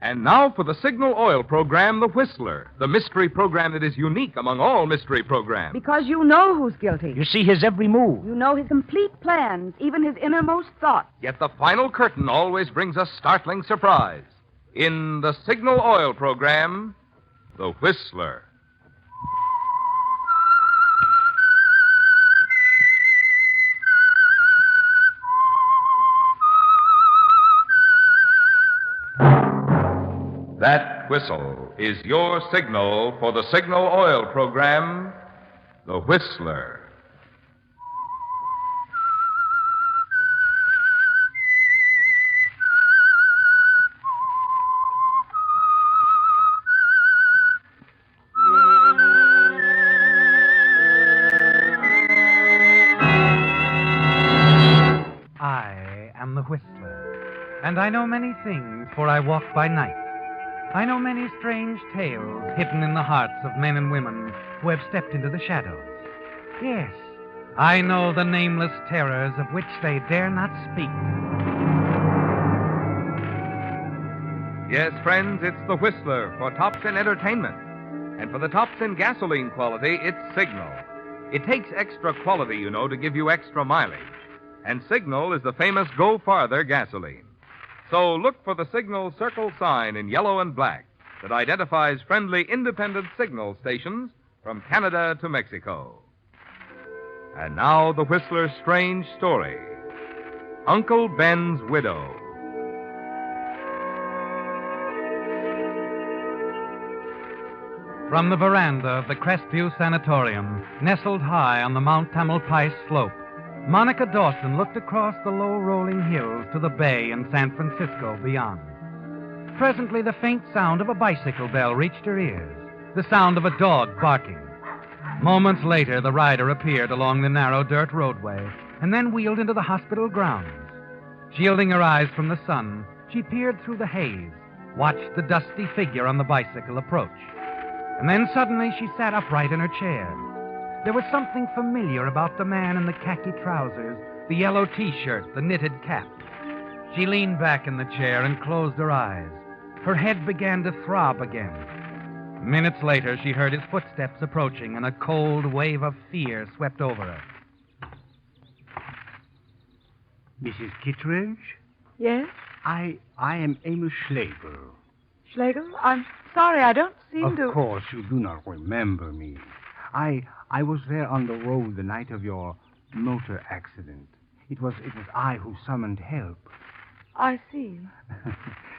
And now for the Signal Oil program, The Whistler, the mystery program that is unique among all mystery programs. Because you know who's guilty. You see his every move. You know his complete plans, even his innermost thoughts. Yet the final curtain always brings a startling surprise. In the Signal Oil program, The Whistler. That whistle is your signal for the Signal Oil program, The Whistler. I am the Whistler, and I know many things, for I walk by night. I know many strange tales hidden in the hearts of men and women who have stepped into the shadows. Yes, I know the nameless terrors of which they dare not speak. Yes, friends, it's the Whistler for tops in entertainment. And for the tops in gasoline quality, it's Signal. It takes extra quality, you know, to give you extra mileage. And Signal is the famous Go Farther gasoline. So look for the Signal circle sign in yellow and black that identifies friendly independent signal stations from Canada to Mexico. And now the Whistler's strange story, Uncle Ben's Widow. From the veranda of the Crest View Sanatorium, nestled high on the Mount Tamalpais slope, Monica Dawson looked across the low rolling hills to the bay and San Francisco beyond. Presently, the faint sound of a bicycle bell reached her ears, the sound of a dog barking. Moments later, the rider appeared along the narrow dirt roadway and then wheeled into the hospital grounds. Shielding her eyes from the sun, she peered through the haze, watched the dusty figure on the bicycle approach. And then suddenly she sat upright in her chair. There was something familiar about the man in the khaki trousers, the yellow T-shirt, the knitted cap. She leaned back in the chair and closed her eyes. Her head began to throb again. Minutes later, she heard his footsteps approaching, and a cold wave of fear swept over her. Mrs. Kittredge? Yes? I am Amos Schlegel. Schlegel? I'm sorry, I don't seem to... Of course, you do not remember me. I was there on the road the night of your motor accident. It was I who summoned help. I see.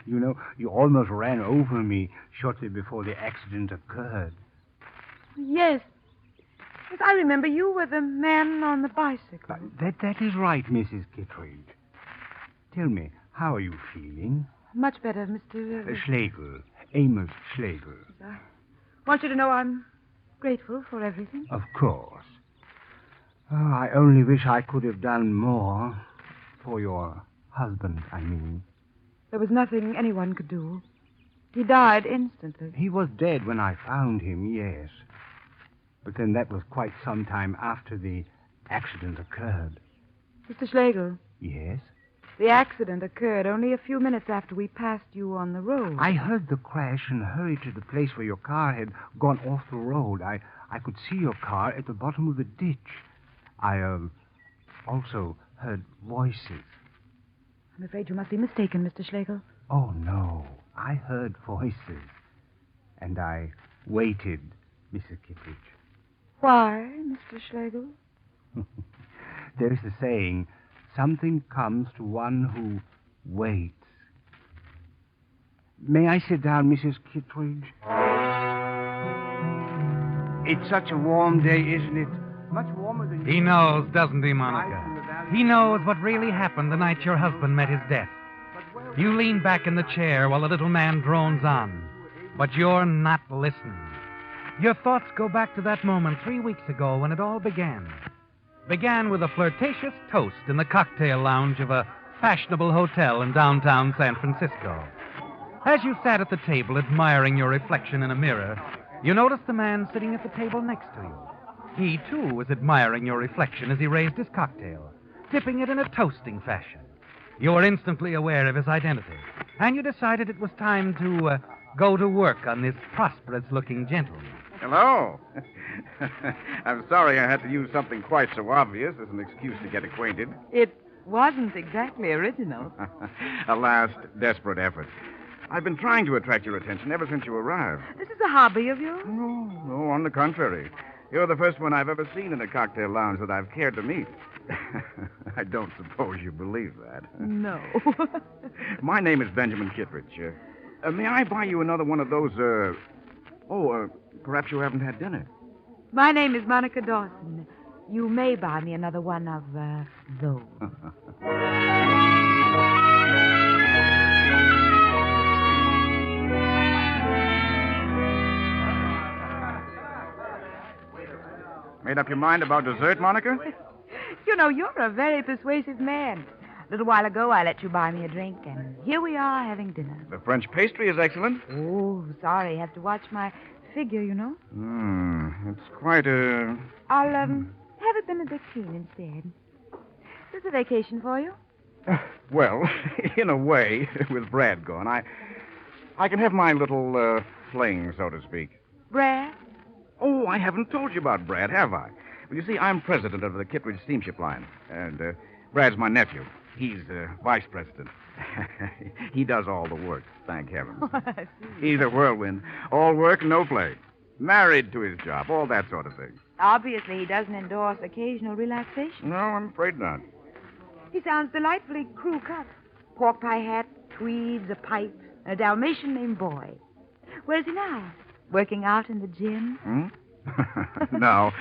You know, you almost ran over me shortly before the accident occurred. Yes. Yes, I remember you were the man on the bicycle. That is right, Mrs. Kittredge. Tell me, how are you feeling? Much better, Mr. Schlegel. Amos Schlegel. I want you to know I'm grateful for everything. Of course. Oh, I only wish I could have done more for your husband, I mean. There was nothing anyone could do. He died instantly. He was dead when I found him, yes. But then that was quite some time after the accident occurred. Mr. Schlegel. Yes? The accident occurred only a few minutes after we passed you on the road. I heard the crash and hurried to the place where your car had gone off the road. I could see your car at the bottom of the ditch. I also heard voices. I'm afraid you must be mistaken, Mr. Schlegel. Oh, no. I heard voices. And I waited, Mrs. Kittredge. Why, Mr. Schlegel? There's a saying, something comes to one who waits. May I sit down, Mrs. Kittredge? It's such a warm day, isn't it? Much warmer than... He knows, doesn't he, Monica? He knows what really happened the night your husband met his death. You lean back in the chair while the little man drones on. But you're not listening. Your thoughts go back to that moment 3 weeks ago when it all began. Began with a flirtatious toast in the cocktail lounge of a fashionable hotel in downtown San Francisco. As you sat at the table admiring your reflection in a mirror, you noticed the man sitting at the table next to you. He, too, was admiring your reflection as he raised his cocktail, tipping it in a toasting fashion. You were instantly aware of his identity. and you decided it was time to go to work on this prosperous-looking gentleman. Hello. I'm sorry I had to use something quite so obvious as an excuse to get acquainted. It wasn't exactly original. A last desperate effort. I've been trying to attract your attention ever since you arrived. This is a hobby of yours? No, on the contrary. You're the first one I've ever seen in a cocktail lounge that I've cared to meet. I don't suppose you believe that. No. My name is Benjamin Kittredge. May I buy you another one of those, perhaps you haven't had dinner. My name is Monica Dawson. You may buy me another one of those. Made up your mind about dessert, Monica? You know, you're a very persuasive man. A little while ago, I let you buy me a drink, and here we are having dinner. The French pastry is excellent. Oh, sorry. Have to watch my figure, you know. It's quite a... I'll, have a Benedictine instead. Is this a vacation for you? Well, in a way, with Brad gone, I can have my little fling, so to speak. Brad? Oh, I haven't told you about Brad, have I? Well, you see, I'm president of the Kittredge Steamship Line, and Brad's my nephew. He's vice president. He does all the work, thank heavens. He's a whirlwind. All work, no play. Married to his job, all that sort of thing. Obviously, he doesn't endorse occasional relaxation. No, I'm afraid not. He sounds delightfully crew-cut. Pork pie hat, tweeds, a pipe, and a Dalmatian named Boy. Where's he now? Working out in the gym? No,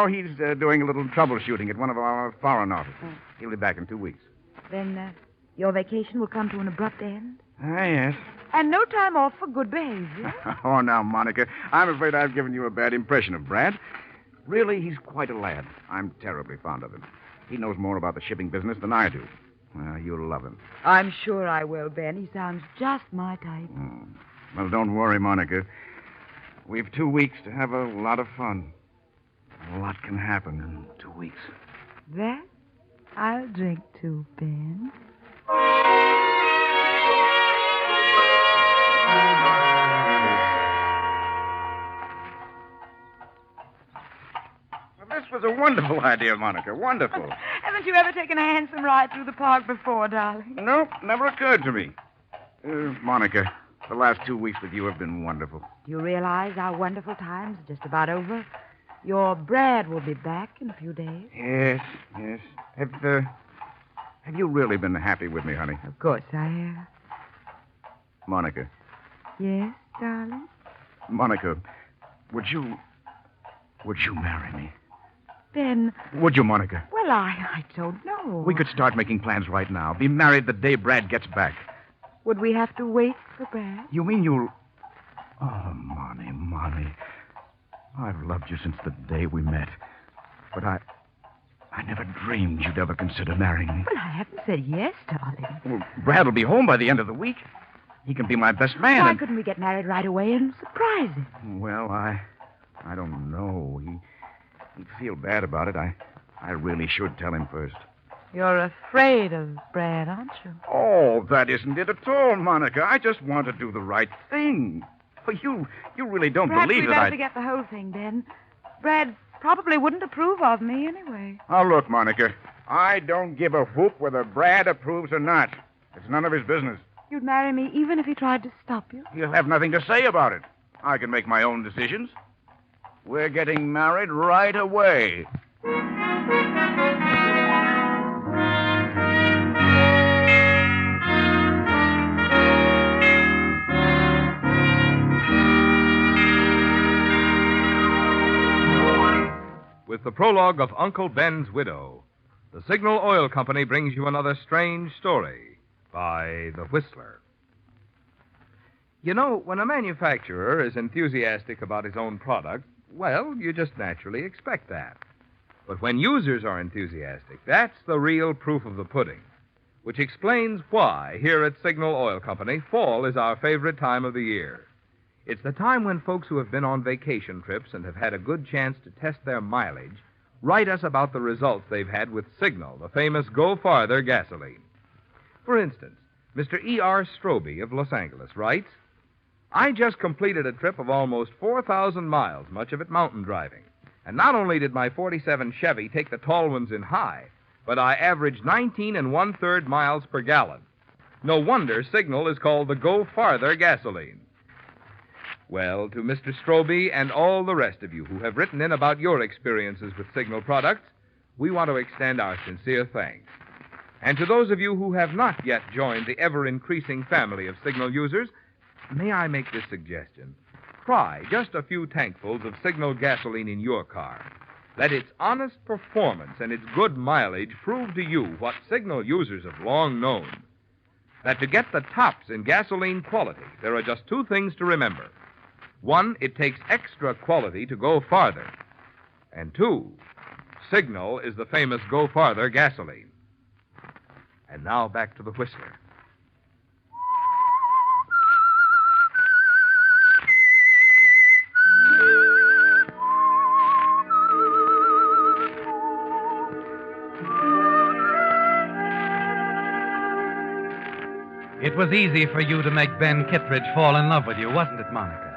he's doing a little troubleshooting at one of our foreign offices. He'll be back in 2 weeks. Then your vacation will come to an abrupt end? Yes. And no time off for good behavior? Oh, now, Monica, I'm afraid I've given you a bad impression of Brad. Really, he's quite a lad. I'm terribly fond of him. He knows more about the shipping business than I do. Well, you'll love him. I'm sure I will, Ben. He sounds just my type. Well, don't worry, Monica. We've 2 weeks to have a lot of fun. A lot can happen in 2 weeks. That I'll drink to, Ben. Well, this was a wonderful idea, Monica. Wonderful. Haven't you ever taken a handsome ride through the park before, darling? Nope, never occurred to me. Monica, the last 2 weeks with you have been wonderful. Do you realize our wonderful time's just about over? Your Brad will be back in a few days. Yes. Have you really been happy with me, honey? Of course I have. Monica. Yes, darling? Monica, would you marry me? Ben. Would you, Monica? Well, I don't know. We could start making plans right now. Be married the day Brad gets back. Would we have to wait for Brad? You mean you'll... Oh, Monty. I've loved you since the day we met. But I never dreamed you'd ever consider marrying me. Well, I haven't said yes, darling. Well, Brad will be home by the end of the week. He can be my best man. Why couldn't we get married right away and surprise him? Well, I don't know. He'd feel bad about it. I really should tell him first. You're afraid of Brad, aren't you? Oh, that isn't it at all, Monica. I just want to do the right thing. But you really don't believe that Perhaps we better forget the whole thing, Ben. Brad probably wouldn't approve of me anyway. Oh, look, Monica. I don't give a whoop whether Brad approves or not. It's none of his business. You'd marry me even if he tried to stop you? He'll have nothing to say about it. I can make my own decisions. We're getting married right away. With the prologue of Uncle Ben's Widow, the Signal Oil Company brings you another strange story by The Whistler. You know, when a manufacturer is enthusiastic about his own product, well, you just naturally expect that. But when users are enthusiastic, that's the real proof of the pudding, which explains why, here at Signal Oil Company, fall is our favorite time of the year. It's the time when folks who have been on vacation trips and have had a good chance to test their mileage write us about the results they've had with Signal, the famous Go Farther gasoline. For instance, Mr. E.R. Stroby of Los Angeles writes, I just completed a trip of almost 4,000 miles, much of it mountain driving. And not only did my 47 Chevy take the tall ones in high, but I averaged 19 1/3 miles per gallon. No wonder Signal is called the Go Farther gasoline. Well, to Mr. Stroby and all the rest of you who have written in about your experiences with Signal products, we want to extend our sincere thanks. And to those of you who have not yet joined the ever-increasing family of Signal users, may I make this suggestion? Try just a few tankfuls of Signal gasoline in your car. Let its honest performance and its good mileage prove to you what Signal users have long known. That to get the tops in gasoline quality, there are just two things to remember. One, it takes extra quality to go farther. And two, Signal is the famous Go Farther gasoline. And now back to the Whistler. It was easy for you to make Ben Kittredge fall in love with you, wasn't it, Monica?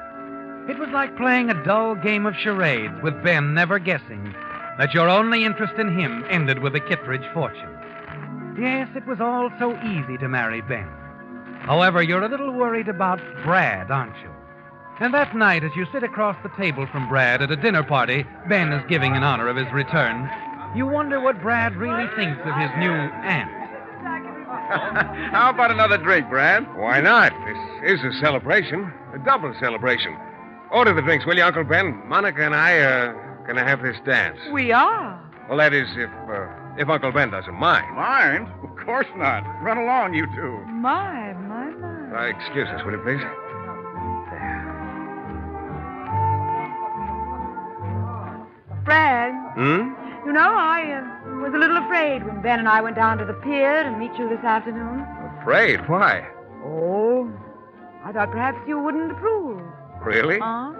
It was like playing a dull game of charades with Ben never guessing that your only interest in him ended with the Kittredge fortune. Yes, it was all so easy to marry Ben. However, you're a little worried about Brad, aren't you? And that night, as you sit across the table from Brad at a dinner party Ben is giving in honor of his return, you wonder what Brad really thinks of his new aunt. How about another drink, Brad? Why not? This is a celebration. A double celebration. Order the drinks, will you, Uncle Ben? Monica and I are going to have this dance. We are. Well, that is, if Uncle Ben doesn't mind. Mind? Of course not. Run along, you two. My. Excuse us, will you, please? Brad. Hmm? You know, I was a little afraid when Ben and I went down to the pier to meet you this afternoon. Afraid? Why? Oh, I thought perhaps you wouldn't approve. Really? Huh?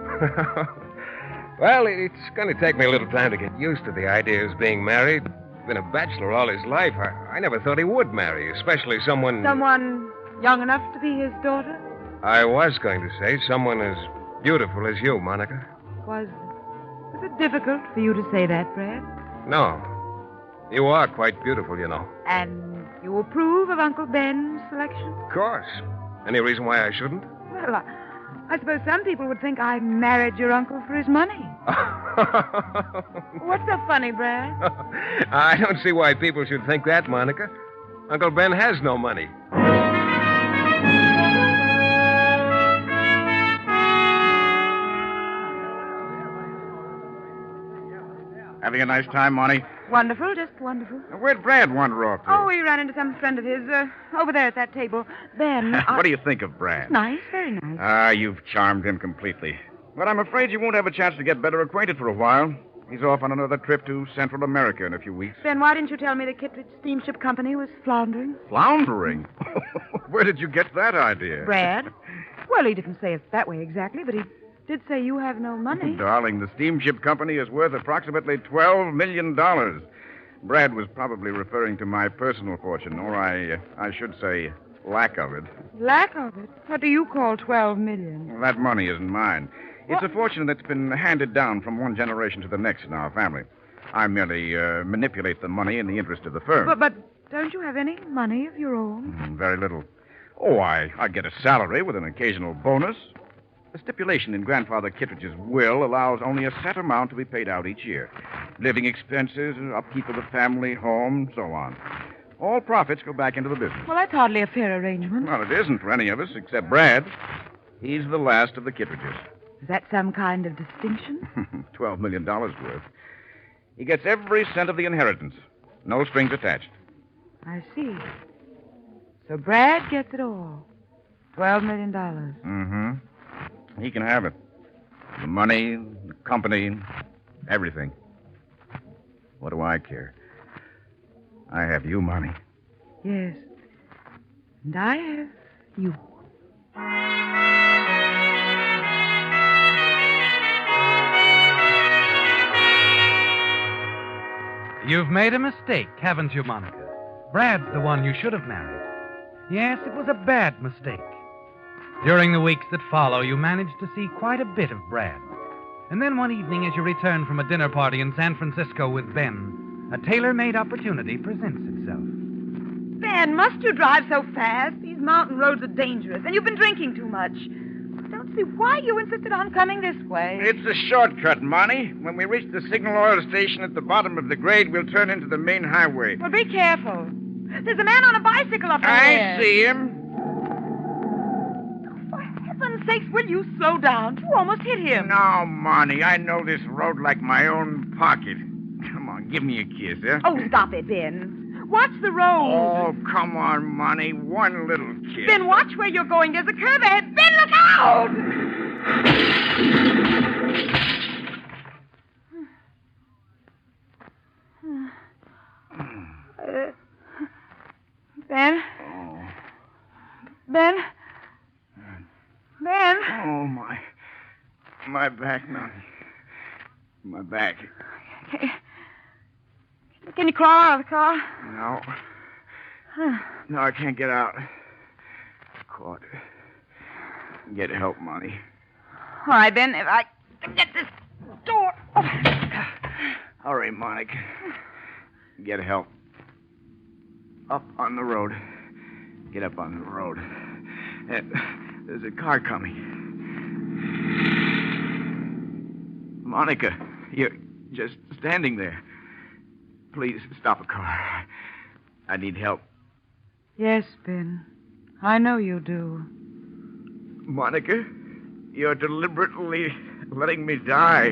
Well, it's going to take me a little time to get used to the idea of being married. Been a bachelor all his life. I never thought he would marry, especially someone... Someone young enough to be his daughter? I was going to say someone as beautiful as you, Monica. Was it difficult for you to say that, Brad? No. You are quite beautiful, you know. And you approve of Uncle Ben's selection? Of course. Any reason why I shouldn't? Well, I suppose some people would think I married your uncle for his money. What's so funny, Brad? I don't see why people should think that, Monica. Uncle Ben has no money. Having a nice time, Monty? Wonderful, just wonderful. Where'd Brad wander off to? Oh, we ran into some friend of his over there at that table. Ben, What do you think of Brad? Nice, very nice. Ah, you've charmed him completely. But I'm afraid you won't have a chance to get better acquainted for a while. He's off on another trip to Central America in a few weeks. Ben, why didn't you tell me the Kittredge Steamship Company was floundering? Floundering? Where did you get that idea? Brad? Well, he didn't say it that way exactly, but he did say you have no money. Darling, the steamship company is worth approximately $12 million. Brad was probably referring to my personal fortune, or I should say, lack of it. Lack of it? What do you call $12 million? Well, that money isn't mine. It's a fortune that's been handed down from one generation to the next in our family. I merely manipulate the money in the interest of the firm. But don't you have any money of your own? Very little. Oh, I get a salary with an occasional bonus. The stipulation in Grandfather Kittredge's will allows only a set amount to be paid out each year. Living expenses, upkeep of the family home, so on. All profits go back into the business. Well, that's hardly a fair arrangement. Well, it isn't for any of us except Brad. He's the last of the Kittredges. Is that some kind of distinction? $12 million worth. He gets every cent of the inheritance. No strings attached. I see. So Brad gets it all. $12 million. Mm-hmm. He can have it. The money, the company, everything. What do I care? I have you, Mommy. Yes. And I have you. You've made a mistake, haven't you, Monica? Brad's the one you should have married. Yes, it was a bad mistake. During the weeks that follow, you managed to see quite a bit of Brad. And then one evening, as you return from a dinner party in San Francisco with Ben, a tailor-made opportunity presents itself. Ben, must you drive so fast? These mountain roads are dangerous, and you've been drinking too much. I don't see why you insisted on coming this way. It's a shortcut, Monty. When we reach the signal oil station at the bottom of the grade, we'll turn into the main highway. Well, be careful. There's a man on a bicycle up there. I see him. For heaven's sakes, will you slow down? You almost hit him. No, Monty, I know this road like my own pocket. Come on, give me a kiss, huh? Oh, stop it, Ben. Watch the road. Oh, come on, Monty. One little kiss. Ben, watch where you're going. There's a curve ahead. Ben, look out! Ben? Oh. Ben? Ben? Oh, my back, Monty. My back. Can you crawl out of the car? No. No, I can't get out. Caught. Get help, Monty. All right, Ben, if I can get this door. Oh. Hurry, Monica. Get help. Up on the road. Get up on the road. There's a car coming. Monica, you're just standing there. Please stop a car. I need help. Yes, Ben. I know you do. Monica, you're deliberately letting me die.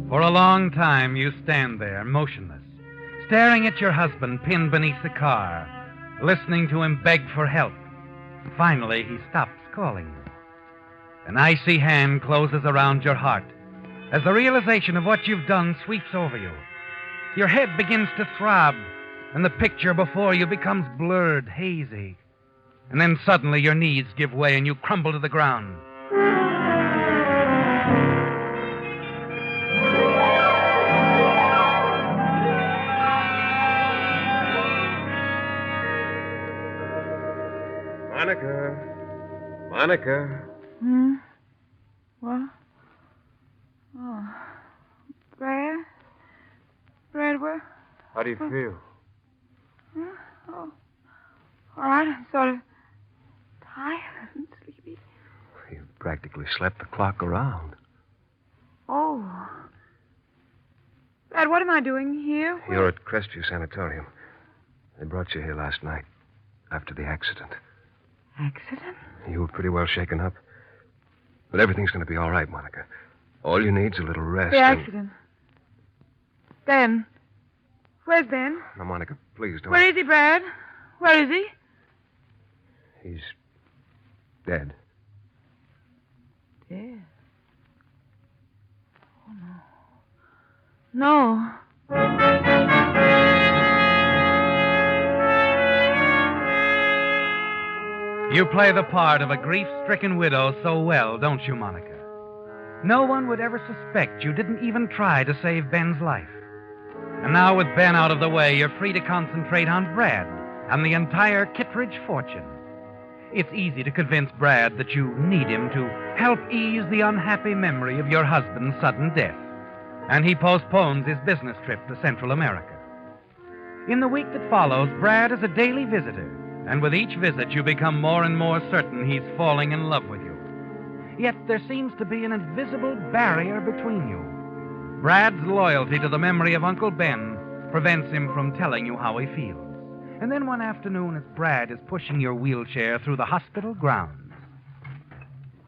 For a long time, you stand there, motionless, staring at your husband pinned beneath the car, listening to him beg for help. Finally, he stops calling you. An icy hand closes around your heart as the realization of what you've done sweeps over you. Your head begins to throb, and the picture before you becomes blurred, hazy. And then suddenly your knees give way and you crumble to the ground. Monica. What? Oh. Brad? Brad, where? How do you feel? Oh. All right, I'm sort of tired and sleepy. You practically slept the clock around. Oh. Brad, what am I doing here? You're at Crest View Sanatorium. They brought you here last night, after the accident. Accident? You were pretty well shaken up. But everything's going to be all right, Monica. All you need's a little rest. The accident. Ben. Where's Ben? Now, Monica, please don't. Where is he, Brad? Where is he? He's dead. Dead? Oh, no. You play the part of a grief-stricken widow so well, don't you, Monica? No one would ever suspect you didn't even try to save Ben's life. And now with Ben out of the way, you're free to concentrate on Brad and the entire Kittredge fortune. It's easy to convince Brad that you need him to help ease the unhappy memory of your husband's sudden death. And he postpones his business trip to Central America. In the week that follows, Brad is a daily visitor. And with each visit, you become more and more certain he's falling in love with you. Yet there seems to be an invisible barrier between you. Brad's loyalty to the memory of Uncle Ben prevents him from telling you how he feels. And then one afternoon, as Brad is pushing your wheelchair through the hospital grounds.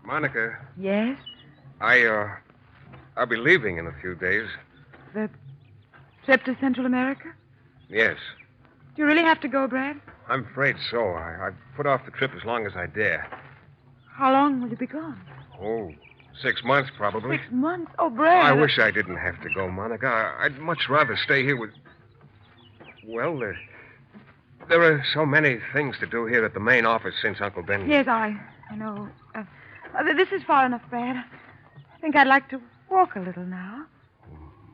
Monica, Yes? I'll be leaving in a few days. The trip to Central America? Yes. Do you really have to go, Brad? I'm afraid so. I've put off the trip as long as I dare. How long will you be gone? Oh, 6 months, probably. 6 months? Oh, Brad. I wish I didn't have to go, Monica. I'd much rather stay here with... Well, there are so many things to do here at the main office since Uncle Ben... Yes, I know. This is far enough, Brad. I think I'd like to walk a little now.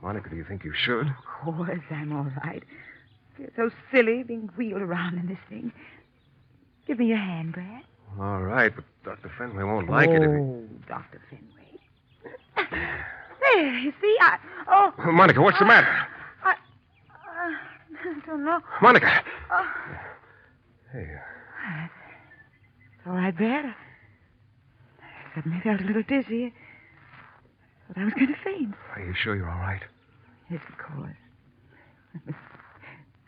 Monica, do you think you should? Of course, I'm all right. I feel so silly being wheeled around in this thing. Give me your hand, Brad. All right, but Dr. Fenway won't like it if he... Oh, Dr. Fenway. There, you see, Monica, what's the matter? I don't know. Monica! Oh. Hey, It's all right, Brad. I suddenly felt a little dizzy. Thought I was going to faint. are you sure you're all right? Yes, of course.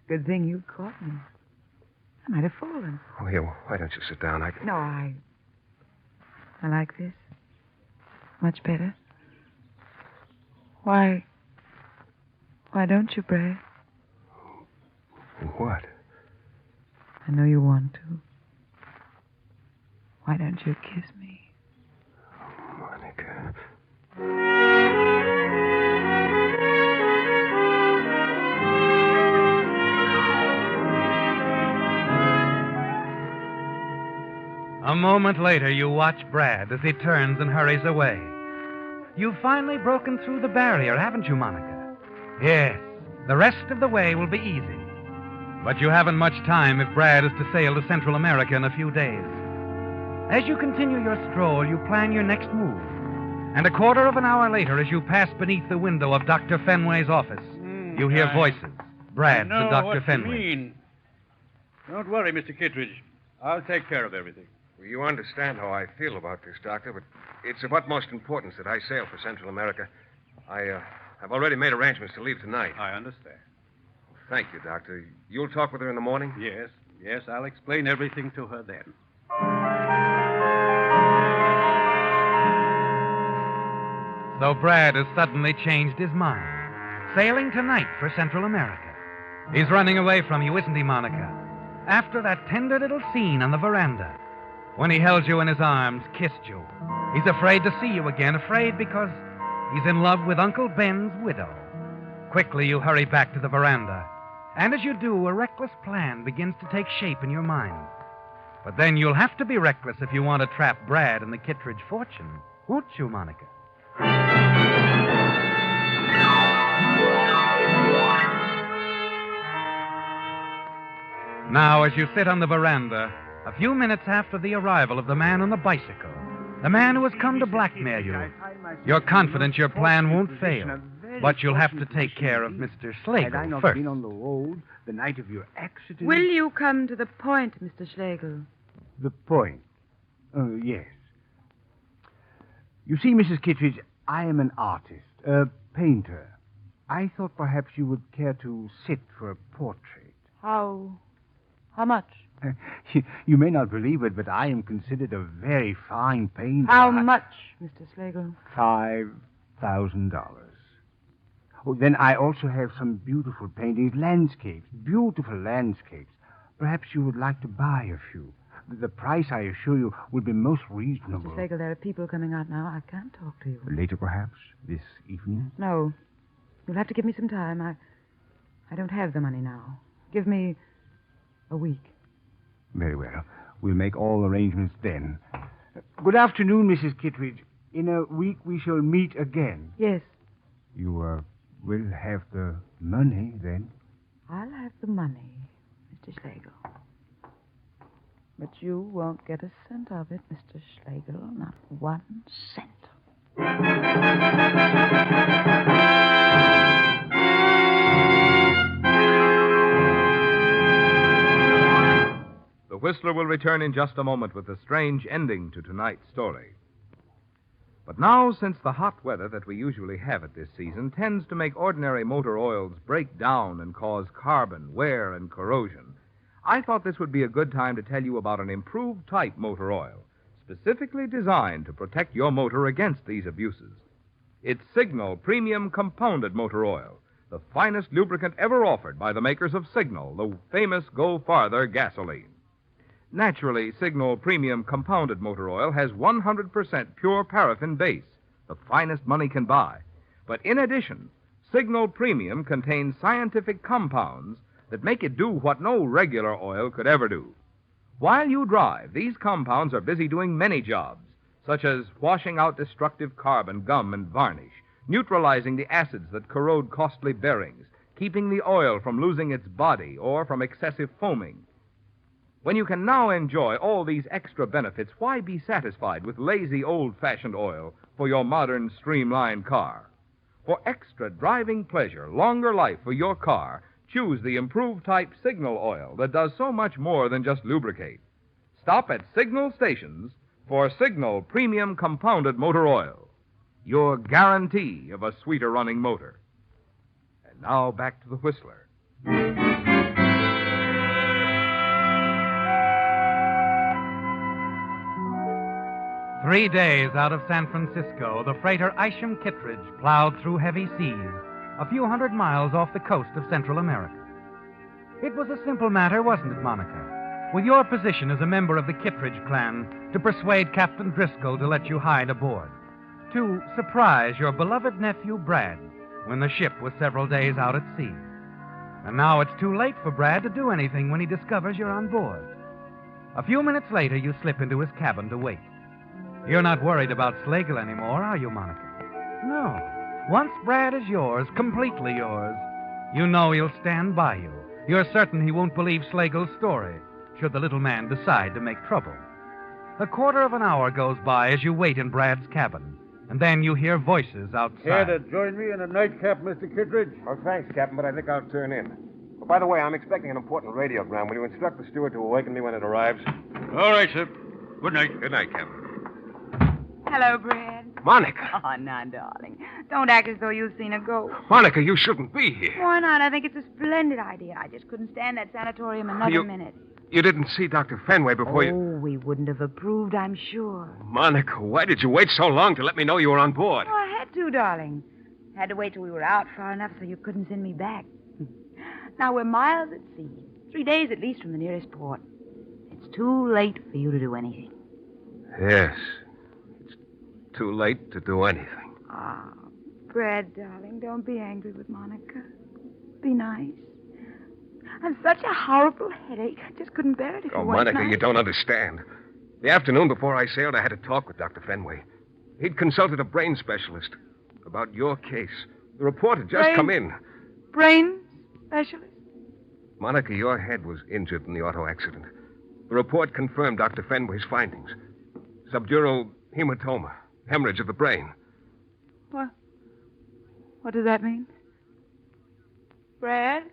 Good thing you caught me. I might have fallen. Oh, here, why don't you sit down? No, I like this. Much better. Why don't you, Brad? What? I know you want to. Why don't you kiss me? Monica. A moment later, you watch Brad as he turns and hurries away. You've finally broken through the barrier, haven't you, Monica? Yes. The rest of the way will be easy. But you haven't much time if Brad is to sail to Central America in a few days. As you continue your stroll, you plan your next move. And a quarter of an hour later, as you pass beneath the window of Dr. Fenway's office, you hear voices. Brad's and Dr. Fenway. You mean. Don't worry, Mr. Kittredge. I'll take care of everything. Well, you understand how I feel about this, Doctor, but it's of utmost importance that I sail for Central America. I've already made arrangements to leave tonight. I understand. Thank you, Doctor. You'll talk with her in the morning? Yes, I'll explain everything to her then. So Brad has suddenly changed his mind. Sailing tonight for Central America. He's running away from you, isn't he, Monica? After that tender little scene on the veranda, when he held you in his arms, kissed you. He's afraid to see you again, afraid because he's in love with Uncle Ben's widow. Quickly, you hurry back to the veranda. And as you do, a reckless plan begins to take shape in your mind. But then you'll have to be reckless if you want to trap Brad and the Kittredge fortune, won't you, Monica? Now, as you sit on the veranda, a few minutes after the arrival of the man on the bicycle, the man who has come to blackmail you, you're confident your plan won't fail. But you'll have to take care of Mr. Schlegel Had I not first. been on the road the night of your accident? Will you come to the point, Mr. Schlegel? The point? Oh, yes. You see, Mrs. Kittredge, I am an artist, a painter. I thought perhaps you would care to sit for a portrait. How much? You may not believe it, but I am considered a very fine painter. How much, Mr. Schlegel? $5,000. Oh, then I also have some beautiful paintings, landscapes, beautiful landscapes. Perhaps you would like to buy a few. The price, I assure you, will be most reasonable. Mr. Schlegel, there are people coming out now. I can't talk to you. Later, perhaps, this evening? No. You'll have to give me some time. I don't have the money now. Give me a week. Very well. We'll make all arrangements then. Good afternoon, Mrs. Kittredge. In a week we shall meet again. Yes. You will have the money then? I'll have the money, Mr. Schlegel. But you won't get a cent of it, Mr. Schlegel. Not 1 cent. The Whistler will return in just a moment with a strange ending to tonight's story. But now, since the hot weather that we usually have at this season tends to make ordinary motor oils break down and cause carbon, wear, and corrosion, I thought this would be a good time to tell you about an improved type motor oil, specifically designed to protect your motor against these abuses. It's Signal Premium Compounded Motor Oil, the finest lubricant ever offered by the makers of Signal, the famous Go Farther gasoline. Naturally, Signal Premium Compounded Motor Oil has 100% pure paraffin base, the finest money can buy. But in addition, Signal Premium contains scientific compounds that make it do what no regular oil could ever do. While you drive, these compounds are busy doing many jobs, such as washing out destructive carbon, gum, and varnish, neutralizing the acids that corrode costly bearings, keeping the oil from losing its body or from excessive foaming. When you can now enjoy all these extra benefits, why be satisfied with lazy, old-fashioned oil for your modern, streamlined car? For extra driving pleasure, longer life for your car, choose the improved type Signal oil that does so much more than just lubricate. Stop at Signal stations for Signal Premium Compounded Motor Oil, your guarantee of a sweeter running motor. And now back to the Whistler. 3 days out of San Francisco, the freighter Isham Kittredge plowed through heavy seas, a few hundred miles off the coast of Central America. It was a simple matter, wasn't it, Monica? With your position as a member of the Kittredge clan, to persuade Captain Driscoll to let you hide aboard, to surprise your beloved nephew Brad when the ship was several days out at sea. And now it's too late for Brad to do anything when he discovers you're on board. A few minutes later, you slip into his cabin to wait. You're not worried about Slagle anymore, are you, Monica? No. Once Brad is yours, completely yours, you know he'll stand by you. You're certain he won't believe Slagle's story, should the little man decide to make trouble. A quarter of an hour goes by as you wait in Brad's cabin, and then you hear voices outside. Care to join me in a nightcap, Mr. Kittredge? Oh, thanks, Captain, but I think I'll turn in. Oh, by the way, I'm expecting an important radiogram. Will you instruct the steward to awaken me when it arrives? All right, sir. Good night. Good night, Captain. Hello, Brad. Monica! Oh, now, darling. Don't act as though you've seen a ghost. Monica, you shouldn't be here. Why not? I think it's a splendid idea. I just couldn't stand that sanatorium another minute. You didn't see Dr. Fenway before you... Oh, we wouldn't have approved, I'm sure. Monica, why did you wait so long to let me know you were on board? Oh, I had to, darling. Had to wait till we were out far enough so you couldn't send me back. Now, we're miles at sea. 3 days at least from the nearest port. It's too late for you to do anything. Yes. It's too late to do anything. Ah, Brad, darling, don't be angry with Monica. Be nice. I've such a horrible headache. I just couldn't bear it if Oh, you weren't Monica, nice. you don't understand. The afternoon before I sailed, I had a talk with Dr. Fenway. He'd consulted a brain specialist about your case. The report had just come in. Brain specialist? Monica, your head was injured in the auto accident. The report confirmed Dr. Fenway's findings. Subdural hematoma, hemorrhage of the brain. What? What does that mean? Brad?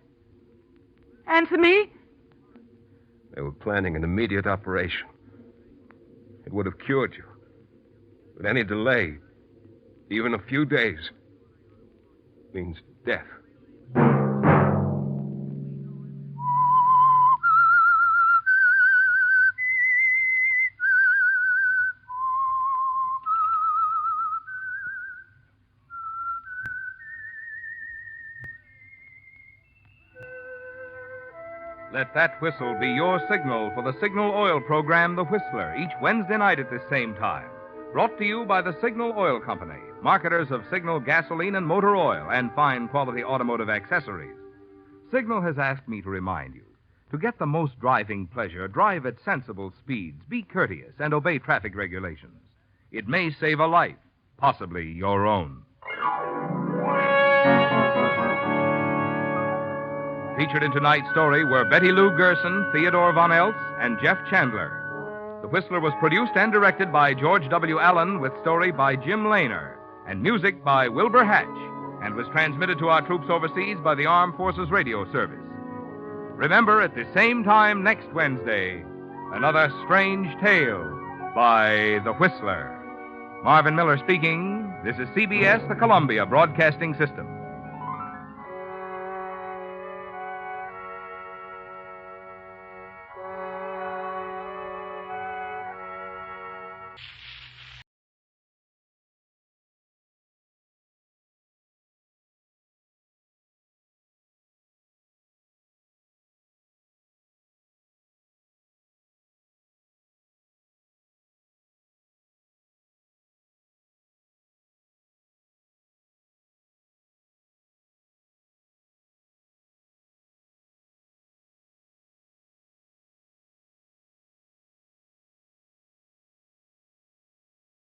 Answer me? They were planning an immediate operation. It would have cured you. But any delay, even a few days, means death. Let that whistle be your signal for the Signal Oil program, The Whistler, each Wednesday night at this same time. Brought to you by the Signal Oil Company, marketers of Signal gasoline and motor oil and fine quality automotive accessories. Signal has asked me to remind you, to get the most driving pleasure, drive at sensible speeds, be courteous, and obey traffic regulations. It may save a life, possibly your own. Featured in tonight's story were Betty Lou Gerson, Theodore Von Eltz, and Jeff Chandler. The Whistler was produced and directed by George W. Allen, with story by Jim Lehner, and music by Wilbur Hatch, and was transmitted to our troops overseas by the Armed Forces Radio Service. Remember, at the same time next Wednesday, another strange tale by The Whistler. Marvin Miller speaking. This is CBS, the Columbia Broadcasting System.